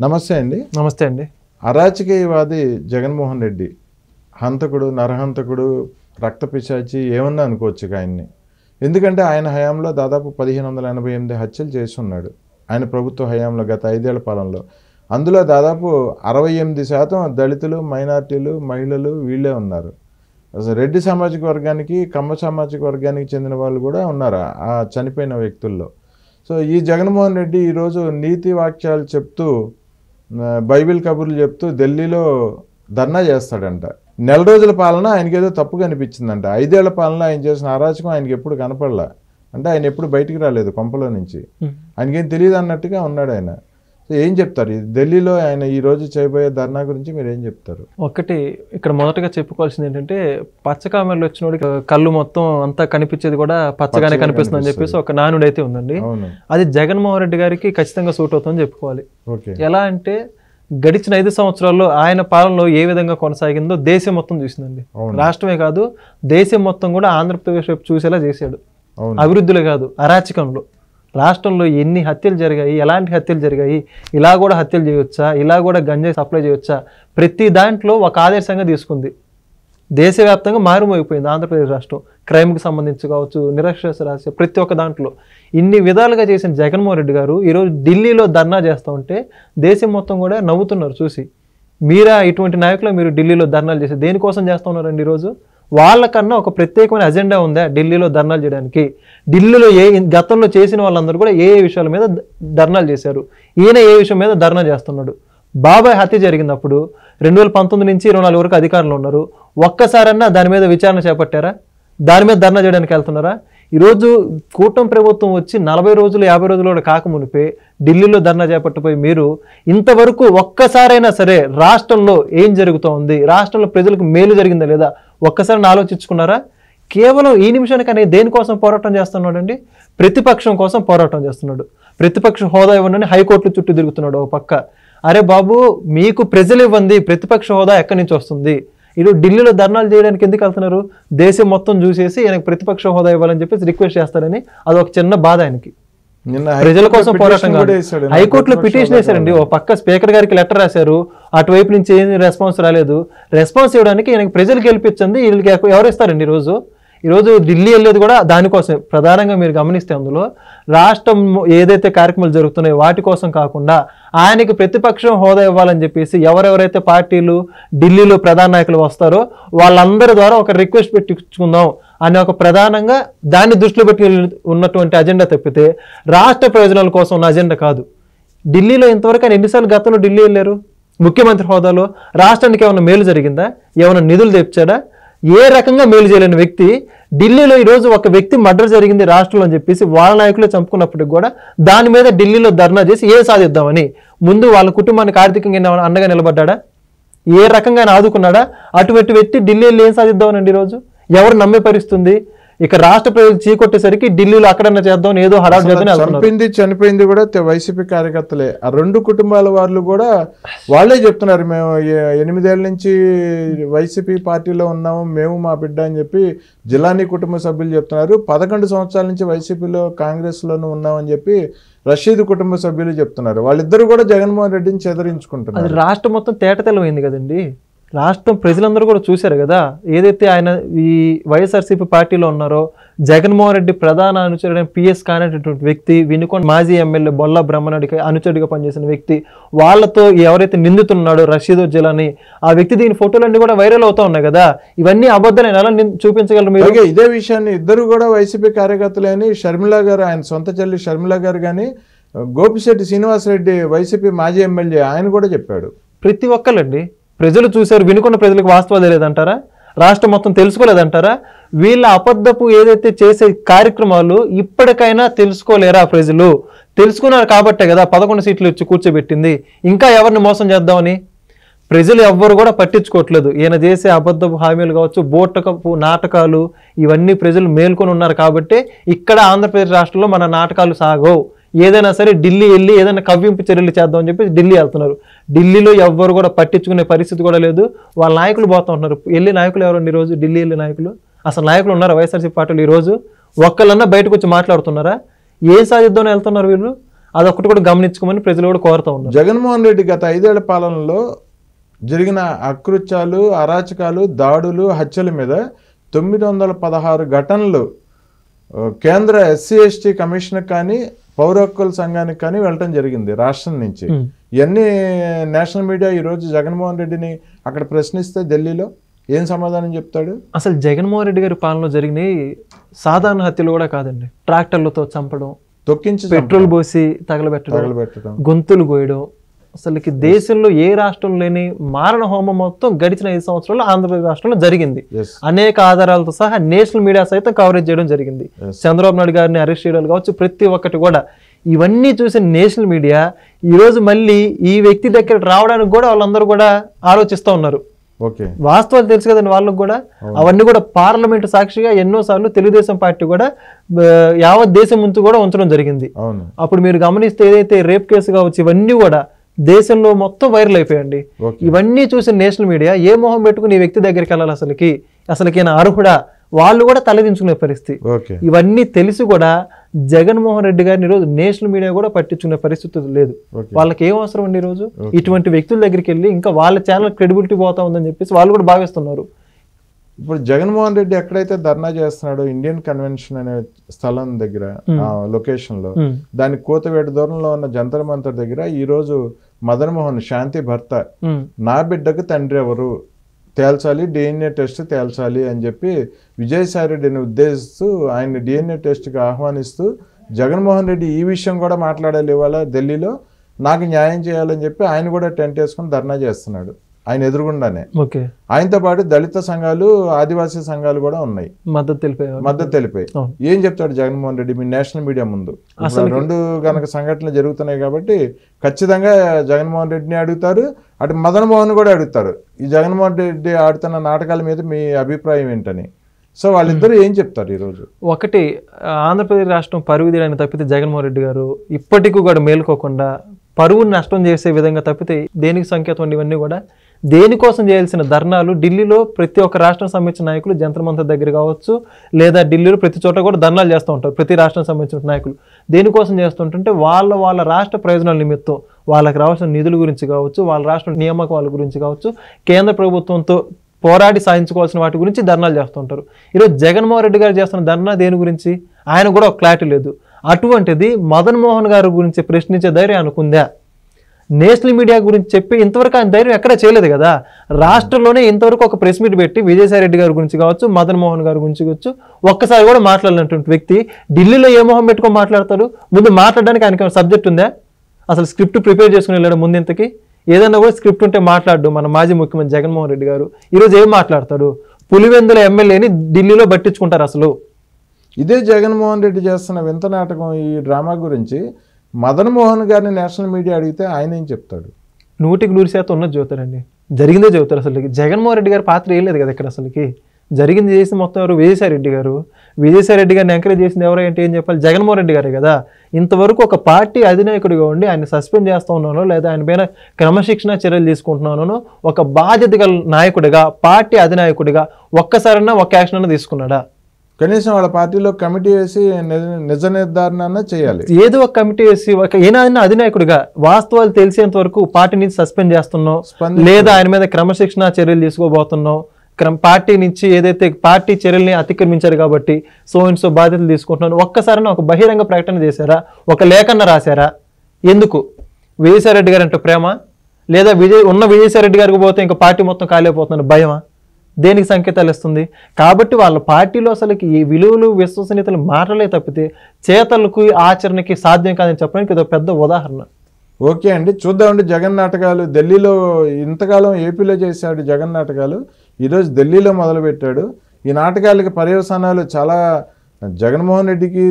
నమస్తే అండి. నమస్తే అండి. అరాచకీయవాది జగన్మోహన్ రెడ్డి హంతకుడు, నరహంతకుడు, రక్తపిశాచి ఏమన్నా అనుకోవచ్చు ఆయన్ని. ఎందుకంటే ఆయన హయాంలో దాదాపు 1588 హత్యలు చేసి ఉన్నాడు ఆయన ప్రభుత్వ హయాంలో గత 5 ఏళ్ల పాలనలో. అందులో దాదాపు 68% దళితులు, మైనార్టీలు, మహిళలు వీళ్ళే ఉన్నారు. అసలు రెడ్డి సామాజిక వర్గానికి, కమ్మ సామాజిక వర్గానికి చెందిన వాళ్ళు కూడా ఉన్నారు ఆ చనిపోయిన వ్యక్తుల్లో. సో ఈ జగన్మోహన్ రెడ్డి ఈరోజు నీతి వాక్యాలు చెప్తూ, బైబిల్ కబుర్లు చెప్తూ ఢిల్లీలో ధర్నా చేస్తాడంట. నెల రోజుల పాలన ఆయనకి ఏదో తప్పుగా అనిపించిందంట. 5 ఏళ్ల పాలన ఆయన చేసిన అరాచకం ఆయనకి ఎప్పుడు కనపడలా. అంటే ఆయన ఎప్పుడు బయటికి రాలేదు కొంపలో నుంచి, ఆయనకేం తెలియదు అన్నట్టుగా ఉన్నాడు ఆయన. సో ఏం చెప్తారు ఢిల్లీలో ఆయన ఈరోజు చేయబోయే ధర్నా గురించి మీరు ఏం చెప్తారు? ఒకటి ఇక్కడ మొదటగా చెప్పుకోవాల్సింది ఏంటంటే, పచ్చకామెరలు వచ్చినోడికి కళ్ళు మొత్తం అంతా కనిపించేది కూడా పచ్చగానే కనిపిస్తుంది అని చెప్పేసి ఒక నానుడు అయితే ఉందండి. అది జగన్మోహన్ రెడ్డి గారికి ఖచ్చితంగా సూట్ అవుతుందని చెప్పుకోవాలి. ఎలా అంటే గడిచిన 5 సంవత్సరాల్లో ఆయన పాలనలో ఏ విధంగా కొనసాగిందో దేశం మొత్తం చూసిందండి. రాష్ట్రమే కాదు, దేశం మొత్తం కూడా ఆంధ్రప్రదేశ్ వైపు చూసేలా చేశాడు. అభివృద్ధిలో కాదు, అరాచకంలో. రాష్ట్రంలో ఎన్ని హత్యలు జరిగాయి, ఎలాంటి హత్యలు జరిగాయి, ఇలా కూడా హత్యలు చేయవచ్చా, ఇలా కూడా గంజాయి సప్లై చేయవచ్చా, ప్రతి దాంట్లో ఒక ఆదర్శంగా తీసుకుంది. దేశవ్యాప్తంగా మారుమోగిపోయింది ఆంధ్రప్రదేశ్ రాష్ట్రం. క్రైమ్కి సంబంధించి కావచ్చు, నిరక్షరాస్యత, ప్రతి ఒక్క దాంట్లో ఇన్ని విధాలుగా చేసిన జగన్మోహన్ రెడ్డి గారు ఈరోజు ఢిల్లీలో ధర్నా చేస్తూ ఉంటే దేశం మొత్తం కూడా నవ్వుతున్నారు చూసి. మీరా ఇటువంటి నాయకులు మీరు ఢిల్లీలో ధర్నాలు చేసి దేనికోసం చేస్తూ ఉన్నారండి? ఈరోజు వాళ్ళకన్నా ఒక ప్రత్యేకమైన అజెండా ఉందా ఢిల్లీలో ధర్నాలు చేయడానికి? ఢిల్లీలో గతంలో చేసిన వాళ్ళందరూ కూడా ఏ విషయాల మీద ధర్నాలు చేశారు, ఈయన ఏ విషయం మీద ధర్నా చేస్తున్నాడు? బాబాయ్ హత్య జరిగినప్పుడు 2019 నుంచి 24 వరకు అధికారంలో ఉన్నారు. ఒక్కసారన్నా దాని మీద విచారణ చేపట్టారా? దాని మీద ధర్నా చేయడానికి వెళ్తున్నారా? ఈరోజు కూటమి ప్రభుత్వం వచ్చి 40 రోజులు 50 రోజులు కూడా కాకమునిపే ఢిల్లీలో ధర్నా చేపట్టిపోయి మీరు ఇంతవరకు ఒక్కసారైనా సరే రాష్ట్రంలో ఏం జరుగుతోంది, రాష్ట్రంలో ప్రజలకు మేలు జరిగిందా లేదా ఒక్కసారి ఆలోచించుకున్నారా? కేవలం ఈ నిమిషానికి అనేది దేనికోసం పోరాటం చేస్తున్నాడు అండి? ప్రతిపక్షం కోసం పోరాటం చేస్తున్నాడు. ప్రతిపక్ష హోదా ఇవ్వండి హైకోర్టు చుట్టూ తిరుగుతున్నాడు ఓ పక్క. అరే బాబు, మీకు ప్రజలు ఇవ్వండి, ప్రతిపక్ష హోదా ఎక్కడి నుంచి వస్తుంది? ఈరోజు ఢిల్లీలో ధర్నాలు చేయడానికి ఎందుకు వెళ్తున్నారు? దేశం మొత్తం చూసేసి ఆయనకు ప్రతిపక్ష హోదా ఇవ్వాలని చెప్పేసి రిక్వెస్ట్ చేస్తారని అదొక చిన్న బాధ ఆయనకి. ప్రజల కోసం పోరాటం కాదు, హైకోర్టులో పిటిషన్ వేశారండి. ఓ పక్క స్పీకర్ గారికి లెటర్ రాశారు, అటువైపు నుంచి ఏం రెస్పాన్స్ రాలేదు. రెస్పాన్స్ ఇవ్వడానికి ఆయనకి ప్రజలు గెలిపించింది, వీళ్ళకి ఎవరు ఇస్తారండి? ఈరోజు ఢిల్లీ వెళ్ళేది కూడా దానికోసం. ప్రధానంగా మీరు గమనిస్తే అందులో రాష్ట్రం ఏదైతే కార్యక్రమాలు జరుగుతున్నాయో వాటి కోసం కాకుండా ఆయనకి ప్రతిపక్షం హోదా ఇవ్వాలని చెప్పేసి ఎవరెవరైతే పార్టీలు ఢిల్లీలో ప్రధాన నాయకులు వస్తారో వాళ్ళందరి ద్వారా ఒక రిక్వెస్ట్ పెట్టించుకుందాం అని ఒక ప్రధానంగా దాన్ని దృష్టిలో పెట్టి ఉన్నటువంటి అజెండా తప్పితే రాష్ట్ర ప్రయోజనాల కోసం ఉన్న అజెండా కాదు. ఢిల్లీలో ఇంతవరకు ఆయన ఎన్నిసార్లు గతంలో ఢిల్లీ వెళ్ళారు? ముఖ్యమంత్రి హోదాలో రాష్ట్రానికి ఏమైనా మేలు జరిగిందా? ఏమైనా నిధులు తెచ్చాడా? ఏ రకంగా మేలు చేయలేని వ్యక్తి ఢిల్లీలో ఈరోజు ఒక వ్యక్తి మర్డర్ జరిగింది రాష్ట్రంలో అని చెప్పేసి వాళ్ళ నాయకులే చంపుకున్నప్పటికి కూడా దాని మీద ఢిల్లీలో ధర్నా చేసి ఏం సాధిద్దామని ముందు వాళ్ళ కుటుంబానికి ఆర్థికంగా అండగా నిలబడ్డా? ఏ రకంగా ఆదుకున్నాడా? అటువంటి వ్యక్తి ఢిల్లీలో ఏం సాధిద్దామనండి? ఈరోజు ఎవరు నమ్మే పరిస్థితుంది? ఇక రాష్ట్ర ప్రజలు చీకొట్టేసరికి ఢిల్లీలో అక్కడన్నా చేద్దాం, ఏదో హడావుడి చేద్దాం. చనిపోయింది కూడా వైసీపీ కార్యకర్తలే. ఆ 2 కుటుంబాల వాళ్ళు కూడా వాళ్ళే చెప్తున్నారు, మేము 8 ఏళ్ల నుంచి వైసీపీ పార్టీలో ఉన్నాము, మేము మా బిడ్డ అని చెప్పి జిల్లాని కుటుంబ సభ్యులు చెప్తున్నారు. 11 సంవత్సరాల నుంచి వైసీపీలో కాంగ్రెస్లోనూ ఉన్నామని చెప్పి రషీద్ కుటుంబ సభ్యులు చెప్తున్నారు. వాళ్ళిద్దరు కూడా జగన్మోహన్ రెడ్డిని చెదరించుకుంటున్నారు. రాష్ట్రం మొత్తం తేటతెల్లమైంది కదండి. రాష్ట్రం ప్రజలందరూ కూడా చూశారు కదా. ఏదైతే ఆయన ఈ వైఎస్ఆర్సీపీ పార్టీలో ఉన్నారో జగన్మోహన్ రెడ్డి ప్రధాన అనుచరుడైన పిఎస్ కానటువంటి వ్యక్తి, వినుకొండ మాజీ ఎమ్మెల్యే బొల్లా బ్రహ్మనాయుడికి అనుచరుడిగా పనిచేసిన వ్యక్తి, వాళ్ళతో ఎవరైతే నిందితున్నాడో రషీద్ జిలాని, ఆ వ్యక్తి దీని ఫోటోలన్నీ కూడా వైరల్ అవుతా ఉన్నాయి కదా. ఇవన్నీ అబద్ధాలు ఎలా చూపించగలరు మీరు? ఇదే విషయాన్ని ఇద్దరు కూడా వైసీపీ కార్యకర్తలే అని షర్మిల గారు, ఆయన సొంత చెల్లి షర్మిల గారు కానీ, గోపిశెట్టి శ్రీనివాసరెడ్డి వైసీపీ మాజీ ఎమ్మెల్యే ఆయన కూడా చెప్పాడు. ప్రతి ఒక్కళ్ళండి ప్రజలు చూశారు. వినుకున్న ప్రజలకు వాస్తవాలు తెలియదంటారా? రాష్ట్రం మొత్తం తెలుసుకోలేదంటారా? వీళ్ళ అబద్ధపు ఏదైతే చేసే కార్యక్రమాలు ఇప్పటికైనా తెలుసుకోలేరా ప్రజలు? తెలుసుకున్నారు కాబట్టే కదా 11 సీట్లు ఇచ్చి కూర్చోబెట్టింది. ఇంకా ఎవరిని మోసం చేద్దామని ప్రజలు ఎవ్వరు కూడా పట్టించుకోవట్లేదు. ఈయన చేసే అబద్ధపు హామీలు కావచ్చు, బోటకపు నాటకాలు, ఇవన్నీ ప్రజలు మేల్కొని ఉన్నారు కాబట్టి ఇక్కడ ఆంధ్రప్రదేశ్ రాష్ట్రంలో మన నాటకాలు సాగవు. ఏదైనా సరే ఢిల్లీ వెళ్ళి ఏదైనా కవ్వింపు చర్యలు చేద్దామని చెప్పి ఢిల్లీ వెళ్తున్నారు. ఢిల్లీలో ఎవ్వరు కూడా పట్టించుకునే పరిస్థితి కూడా లేదు. వాళ్ళ నాయకులు పోతూ ఉంటున్నారు. వెళ్ళి నాయకులు ఎవరండి ఈరోజు? ఢిల్లీ వెళ్ళే నాయకులు అసలు నాయకులు ఉన్నారా వైఎస్ఆర్సీపీ పార్టీలు? ఈరోజు ఒక్కళ్ళన్నా బయటకు వచ్చి మాట్లాడుతున్నారా? ఏం సాధిద్దామని వెళ్తున్నారు వీళ్ళు? అదొకటి కూడా గమనించుకోమని ప్రజలు కూడా కోరుతూ ఉన్నారు. జగన్మోహన్ రెడ్డి గత 5 ఏళ్ల పాలనలో జరిగిన అకృత్యాలు, అరాచకాలు, దాడులు, హత్యల మీద 916 ఘటనలు కేంద్ర ఎస్సీ ఎస్టీ కమిషన్ కానీ పౌర హక్కుల సంఘానికి కానీ వెళ్ళటం జరిగింది రాష్ట్రం నుంచి. ఇవన్నీ నేషనల్ మీడియా ఈరోజు జగన్మోహన్ రెడ్డిని అక్కడ ప్రశ్నిస్తే ఢిల్లీలో ఏం సమాధానం చెప్తాడు? అసలు జగన్మోహన్ రెడ్డి గారి పాలనలో జరిగినాయి సాధారణ హత్యలు కూడా కాదండి. ట్రాక్టర్లతో చంపడం, తొక్కించి పెట్రోల్ పోసి తగలబెట్టడం, గొంతులు కోయడం. అసలుకి దేశంలో ఏ రాష్ట్రం లేని మారణ హోమం మొత్తం గడిచిన 5 సంవత్సరాల్లో ఆంధ్రప్రదేశ్ రాష్ట్రంలో జరిగింది. అనేక ఆధారాలతో సహా నేషనల్ మీడియా సైతం కవరేజ్ చేయడం జరిగింది. చంద్రబాబు నాయుడు గారిని అరెస్ట్ చేయడం కావచ్చు, ప్రతి ఒక్కటి కూడా. ఇవన్నీ చూసిన నేషనల్ మీడియా ఈరోజు మళ్ళీ ఈ వ్యక్తి దగ్గర రావడానికి కూడా వాళ్ళందరూ కూడా ఆలోచిస్తూ ఉన్నారు. వాస్తవాలు తెలుసు కదండి వాళ్ళకు కూడా. అవన్నీ కూడా పార్లమెంటు సాక్షిగా ఎన్నోసార్లు తెలుగుదేశం పార్టీ కూడా యావత్ దేశం ముందు కూడా ఉంచడం జరిగింది. అప్పుడు మీరు గమనిస్తే ఏదైతే రేప్ కేసు కావచ్చు, ఇవన్నీ కూడా దేశంలో మొత్తం వైరల్ అయిపోయండి. ఇవన్నీ చూసిన నేషనల్ మీడియా ఏ మొహం పెట్టుకుని ఈ వ్యక్తి దగ్గరికి వెళ్ళాలి, అసలుకి అర్హుడా, వాళ్ళు కూడా తలదించుకునే పరిస్థితి. ఇవన్నీ తెలిసి కూడా జగన్మోహన్ రెడ్డి గారిని ఈరోజు నేషనల్ మీడియా కూడా పట్టించుకునే పరిస్థితి లేదు. వాళ్ళకి ఏం అవసరం అండి ఈరోజు ఇటువంటి వ్యక్తుల దగ్గరికి వెళ్ళి? ఇంకా వాళ్ళ ఛానల్ క్రెడిబిలిటీ పోతా ఉందని చెప్పేసి వాళ్ళు కూడా భావిస్తున్నారు. ఇప్పుడు జగన్మోహన్ రెడ్డి ఎక్కడైతే ధర్నా చేస్తున్నాడో ఇండియన్ కన్వెన్షన్ అనే స్థలం దగ్గర, లొకేషన్ లో, దాని కోతవేట దూరంలో ఉన్న జంతర్ మంతర్ దగ్గర ఈ రోజు మదన్ మోహన్, శాంతి భర్త, నా బిడ్డకు తండ్రి ఎవరు తేల్చాలి, డిఎన్ఏ టెస్ట్ తేల్చాలి అని చెప్పి విజయసాయి రెడ్డిని ఉద్దేశిస్తూ ఆయన డిఎన్ఏ టెస్ట్కి ఆహ్వానిస్తూ జగన్మోహన్ రెడ్డి ఈ విషయం కూడా మాట్లాడాలి ఇవాళ ఢిల్లీలో, నాకు న్యాయం చేయాలని చెప్పి ఆయన కూడా టెంట్ వేసుకుని ధర్నా చేస్తున్నాడు ఆయన ఎదురుగుండానే. ఆయనతో పాటు దళిత సంఘాలు, ఆదివాసీ సంఘాలు కూడా ఉన్నాయి, మద్దతు తెలిపాయి. ఏం చెప్తాడు జగన్మోహన్ రెడ్డి మీ నేషనల్ మీడియా ముందు? రెండు గనక సంఘటనలు జరుగుతున్నాయి కాబట్టి ఖచ్చితంగా జగన్మోహన్ రెడ్డిని అడుగుతారు, అటు మదన్ మోహన్ కూడా అడుగుతారు ఈ జగన్మోహన్ రెడ్డి ఆడుతున్న నాటకాల మీద మీ అభిప్రాయం ఏంటని. సో వాళ్ళిద్దరూ ఏం చెప్తారు ఈరోజు? ఒకటి, ఆంధ్రప్రదేశ్ రాష్ట్రం పరువు తీయడానికి తప్పితే జగన్మోహన్ రెడ్డి గారు ఇప్పటికీ కూడా మేలుకోకుండా పరువును నష్టం చేసే విధంగా తప్పితే దేనికి సంకేతం ఇవన్నీ కూడా దేనికోసం చేయాల్సిన ధర్నాలు ఢిల్లీలో ప్రతి ఒక్క రాష్ట్రం సంబంధించిన నాయకులు జంతర్ మంతర్ దగ్గర కావచ్చు, లేదా ఢిల్లీలో ప్రతి చోట కూడా ధర్నాలు చేస్తూ ఉంటారు ప్రతి రాష్ట్రం సంబంధించిన నాయకులు. దేనికోసం చేస్తుంటే వాళ్ళ రాష్ట్ర ప్రయోజనాల నిమిత్తం వాళ్ళకి రావాల్సిన నిధుల గురించి కావచ్చు, వాళ్ళ రాష్ట్ర నియామకాల గురించి కావచ్చు, కేంద్ర ప్రభుత్వంతో పోరాడి సాధించుకోవాల్సిన వాటి గురించి ధర్నాలు చేస్తుంటారు. ఈరోజు జగన్మోహన్ రెడ్డి గారు చేస్తున్న ధర్నా దేని గురించి ఆయన కూడా ఒక క్లారిటీ లేదు. అటువంటిది మదన్ మోహన్ గారి గురించి ప్రశ్నించే ధైర్యం అనుకుందా? నేషనల్ మీడియా గురించి చెప్పి ఇంతవరకు ఆయన ధైర్యం ఎక్కడ చేయలేదు కదా. రాష్ట్రంలోనే ఇంతవరకు ఒక ప్రెస్ మీట్ పెట్టి విజయసాయి రెడ్డి గారి గురించి కావచ్చు, మదన్ మోహన్ గారి గురించి కావచ్చు ఒక్కసారి కూడా మాట్లాడినటువంటి వ్యక్తి ఢిల్లీలో ఏ మొహం పెట్టుకొని మాట్లాడతాడు? ముందు మాట్లాడడానికి ఆయనకి సబ్జెక్ట్ ఉందా? అసలు స్క్రిప్ట్ ప్రిపేర్ చేసుకుని వెళ్ళాడు ముందు ఇంతకి? ఏదన్నా కూడా స్క్రిప్ట్ ఉంటే మాట్లాడు. మన మాజీ ముఖ్యమంత్రి జగన్మోహన్ రెడ్డి గారు ఈరోజు ఏం మాట్లాడతాడు? పులివెందుల ఎమ్మెల్యేని ఢిల్లీలో పట్టించుకుంటారు. అసలు ఇదే జగన్మోహన్ రెడ్డి చేస్తున్న వింత నాటకం ఈ డ్రామా గురించి మదన్ మోహన్ గారిని నేషనల్ మీడియా అడిగితే ఆయన ఏం చెప్తాడు? 100% ఉన్నది చెబుతారండి, జరిగిందే చెబుతారు. అసలు జగన్మోహన్ రెడ్డి గారి పాత్ర ఏం లేదు కదా ఇక్కడ. అసలుకి జరిగింది చేసి మొత్తం ఎవరు? విజయసాయి రెడ్డి గారు. విజయసాయి రెడ్డి గారిని ఎంకరేజ్ చేసింది ఎవరంటే ఏం చెప్పాలి? జగన్మోహన్ రెడ్డి గారే కదా. ఇంతవరకు ఒక పార్టీ అధినాయకుడిగా ఉండి ఆయన సస్పెండ్ చేస్తూ ఉన్నానో, లేదా ఆయన పైన క్రమశిక్షణ చర్యలు తీసుకుంటున్నానో, ఒక బాధ్యత గల నాయకుడిగా, పార్టీ అధినాయకుడిగా ఒక్కసారన్నా ఒక యాక్షన్ అన్న తీసుకున్నాడా? కనీసం వాళ్ళ పార్టీలో కమిటీ వేసి నిజ నిర్ధారణ చేయాలి. ఏదో ఒక కమిటీ వేసి ఏదైనా అధినాయకుడిగా వాస్తవాలు తెలిసేంత వరకు పార్టీ నుంచి సస్పెండ్ చేస్తున్నాం, లేదా ఆయన మీద క్రమశిక్షణ చర్యలు తీసుకోబోతున్నాం, పార్టీ నుంచి ఏదైతే పార్టీ చర్యల్ని అతిక్రమించారు కాబట్టి సో బాధ్యతలు తీసుకుంటున్నాను ఒక్కసారైనా ఒక బహిరంగ ప్రకటన చేశారా? ఒక లేఖన్న రాశారా? ఎందుకు? విజయసాయి రెడ్డి గారు అంటే ప్రేమ, లేదా విజయసాయి రెడ్డి గారికి పోతే ఇంకా పార్టీ మొత్తం కాలేకపోతున్నారు భయమా? దేనికి సంకేతాలు ఇస్తుంది? కాబట్టి వాళ్ళ పార్టీలో అసలుకి ఈ విలువలు, విశ్వసనీయతలు మాటలే తప్పితే చేతలకు, ఆచరణకి సాధ్యం కాదని చెప్పడానికి ఇది పెద్ద ఉదాహరణ. ఓకే అండి, చూద్దామండి. జగన్ నాటకాలు ఢిల్లీలో ఇంతకాలం ఏపీలో చేశాడు జగన్ నాటకాలు, ఈరోజు ఢిల్లీలో మొదలుపెట్టాడు. ఈ నాటకాలకి పర్యవసానాలు చాలా జగన్మోహన్ రెడ్డికి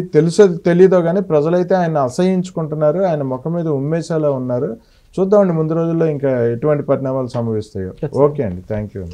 తెలియదో కానీ ప్రజలైతే ఆయన అసహించుకుంటున్నారు, ఆయన ముఖం మీద ఉమ్మేసేలా ఉన్నారు. చూద్దామండి ముందు రోజుల్లో ఇంకా ఎటువంటి పరిణామాలు సంభవిస్తాయో. ఓకే అండి, థ్యాంక్ యూ.